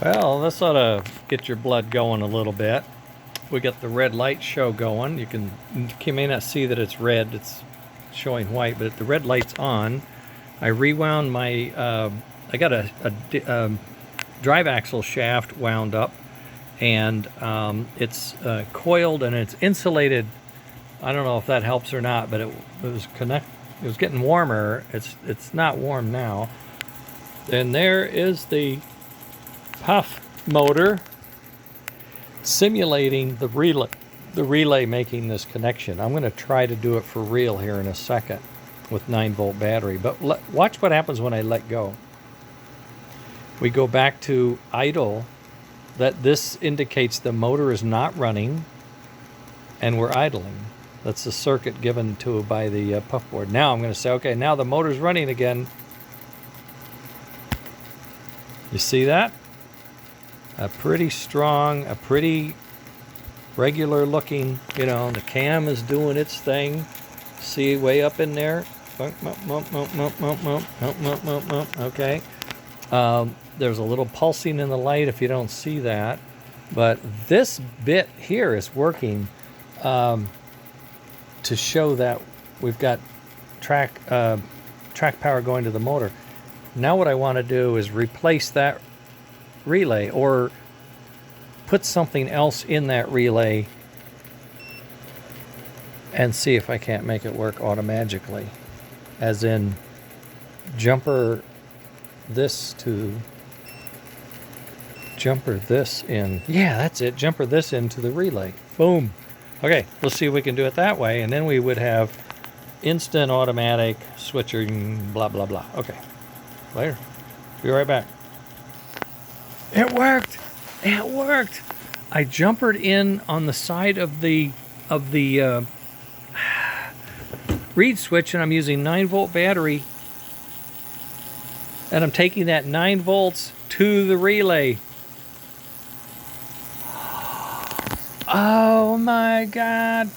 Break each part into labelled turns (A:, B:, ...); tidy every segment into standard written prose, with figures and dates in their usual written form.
A: Well, this ought to get your blood going a little bit. We got the red light show going. You may not see that it's red, it's showing white, but the red light's on. I rewound my, I got a drive axle shaft wound up, and it's coiled and it's insulated. I don't know if that helps or not, but it was getting warmer. It's not warm now. And there is the puff motor simulating the relay making this connection. I'm going to try to do it for real here in a second with 9-volt battery, but watch what happens when I let go. We go back to idle. This indicates the motor is not running and we're idling. That's the circuit given to by the puff board. Now I'm going to say, okay, now the motor's running again. You see that? A pretty strong, a pretty regular looking, the cam is doing its thing. See way up in there? Okay. There's a little pulsing in the light if you don't see that. But this bit here is working to show that we've got track power going to the motor. Now what I want to do is replace that relay or put something else in that relay and see if I can't make it work automatically, as in jumper this in. Yeah, that's it. Jumper this into the relay. Boom. Okay, let's see if we can do it that way, and then we would have instant automatic switching, blah blah blah. Okay, later. Be right back. It worked. It worked. I jumpered in on the side of the reed switch, and I'm using 9-volt battery, and I'm taking that 9 volts to the relay. Oh my God.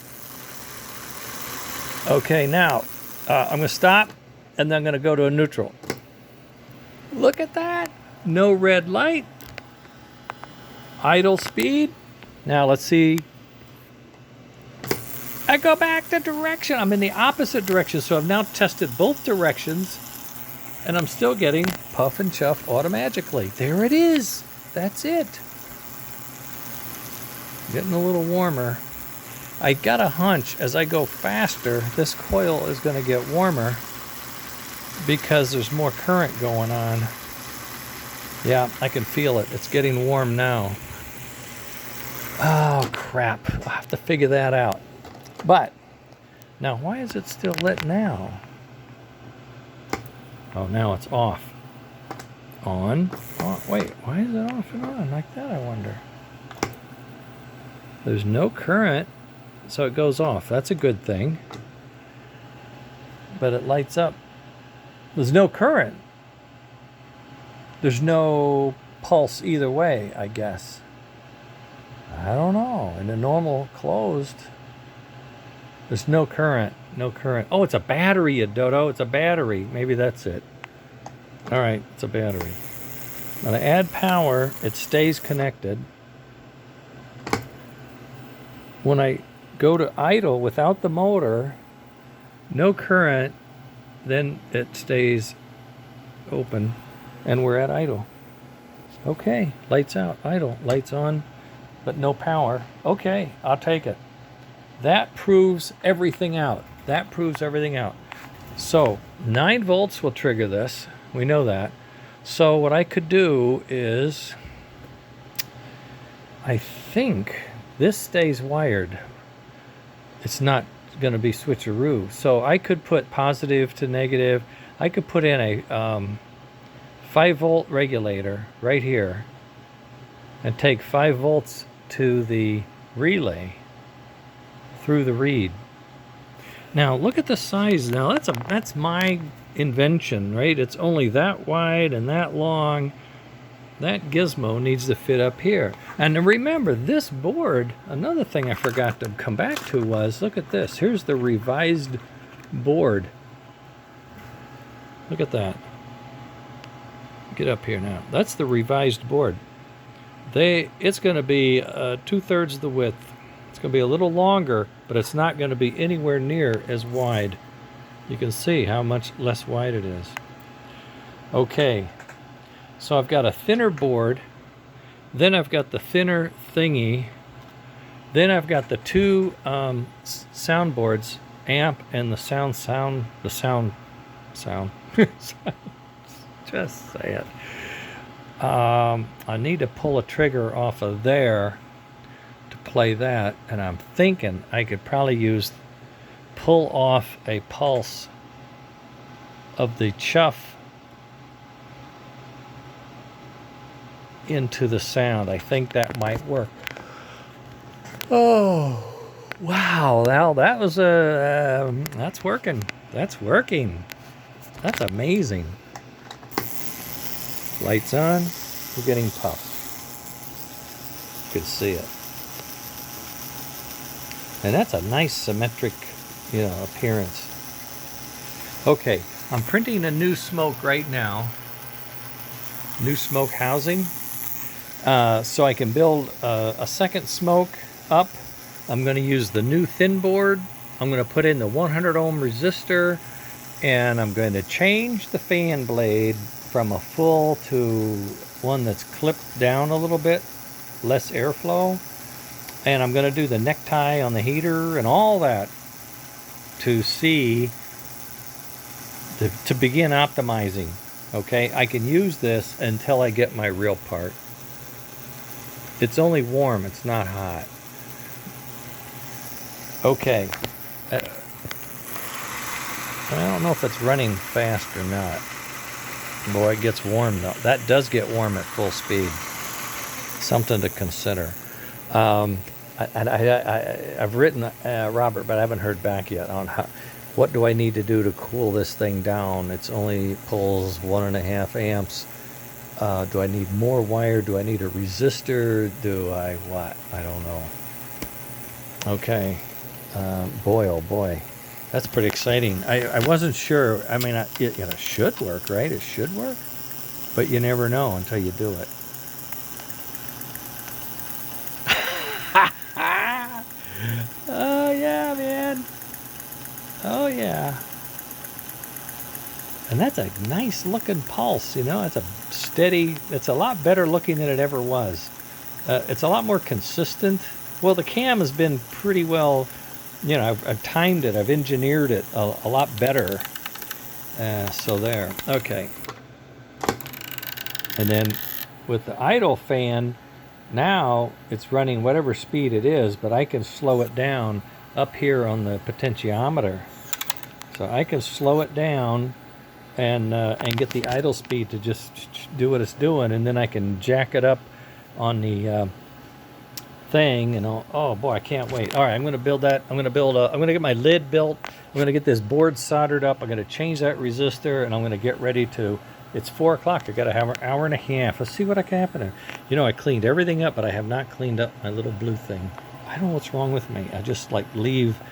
A: Okay, now I'm going to stop, and then I'm going to go to a neutral. Look at that. No red light. Idle speed. Now let's see. I go back the direction. I'm in the opposite direction, so I've now tested both directions, and I'm still getting puff and chuff automatically. There it is. That's it. Getting a little warmer. I got a hunch as I go faster, this coil is going to get warmer because there's more current going on. Yeah, I can feel it. It's getting warm now. Oh, crap. I'll have to figure that out. But, now why is it still lit now? Oh, now it's off. On. Wait, why is it off and on like that, I wonder? There's no current, so it goes off. That's a good thing. But it lights up. There's no current. There's no pulse either way, I guess. I don't know. In a normal closed, there's no current. No current. Oh, it's a battery, you dodo. It's a battery. Maybe that's it. All right, it's a battery. When I add power, it stays connected. When I go to idle without the motor, no current, then it stays open, and we're at idle. Okay, lights out, idle, lights on, but no power. Okay, I'll take it. That proves everything out. That proves everything out. So 9 volts will trigger this. We know that. So what I could do is, I think this stays wired. It's not going to be switcheroo. So I could put positive to negative. I could put in a 5-volt regulator right here and take 5 volts to the relay through the reed. Now look at the size. Now that's my invention, right? It's only that wide and that long. That gizmo needs to fit up here. And remember, this board, another thing I forgot to come back to was, look at this. Here's the revised board. Look at that. Get up here now. That's the revised board. it's going to be 2/3 the width. It's going to be a little longer, but it's not going to be anywhere near as wide. You can see how much less wide it is. Okay, so I've got a thinner board, then I've got the thinner thingy, then I've got the two soundboards, amp and the sound. Just say it. I need to pull a trigger off of there to play that, and I'm thinking I could probably pull off a pulse of the chuff into the sound. I think that might work. Oh, wow. Now that was that's working. That's working. That's amazing. Lights on. We're getting puffs. You can see it. And that's a nice symmetric, appearance. Okay, I'm printing a new smoke right now. New smoke housing. So I can build a second smoke up. I'm going to use the new thin board. I'm going to put in the 100 ohm resistor, and I'm going to change the fan blade from a full to one that's clipped down a little bit, less airflow. And I'm going to do the necktie on the heater and all that to begin optimizing. Okay, I can use this until I get my real part. It's only warm, it's not hot. Okay. I don't know if it's running fast or not. Boy, it gets warm though. That does get warm at full speed. Something to consider. I've written Robert, but I haven't heard back yet on what do I need to do to cool this thing down. It's only pulls 1.5 amps. Do I need more wire? Do I need a resistor? Do I what? I don't know. Okay. Boy, oh boy. That's pretty exciting. I wasn't sure. I mean, it should work, right? It should work. But you never know until you do it. Oh, yeah, man. Oh, yeah. And that's a nice looking pulse, It's a steady, it's a lot better looking than it ever was. It's a lot more consistent. Well, the cam has been pretty well, I've timed it, I've engineered it a lot better. So there, okay. And then with the idle fan, now it's running whatever speed it is, but I can slow it down up here on the potentiometer. So I can slow it down and get the idle speed to just do what it's doing, and then I can jack it up on the thing, and oh boy, I can't wait. All right, I'm going to build that. I'm going to get my lid built. I'm going to get this board soldered up. I'm going to change that resistor, and I'm going to get ready to. It's 4 o'clock. I got to have an hour and a half. Let's see what I can happen. I cleaned everything up, but I have not cleaned up my little blue thing. I don't know what's wrong with me. I just leave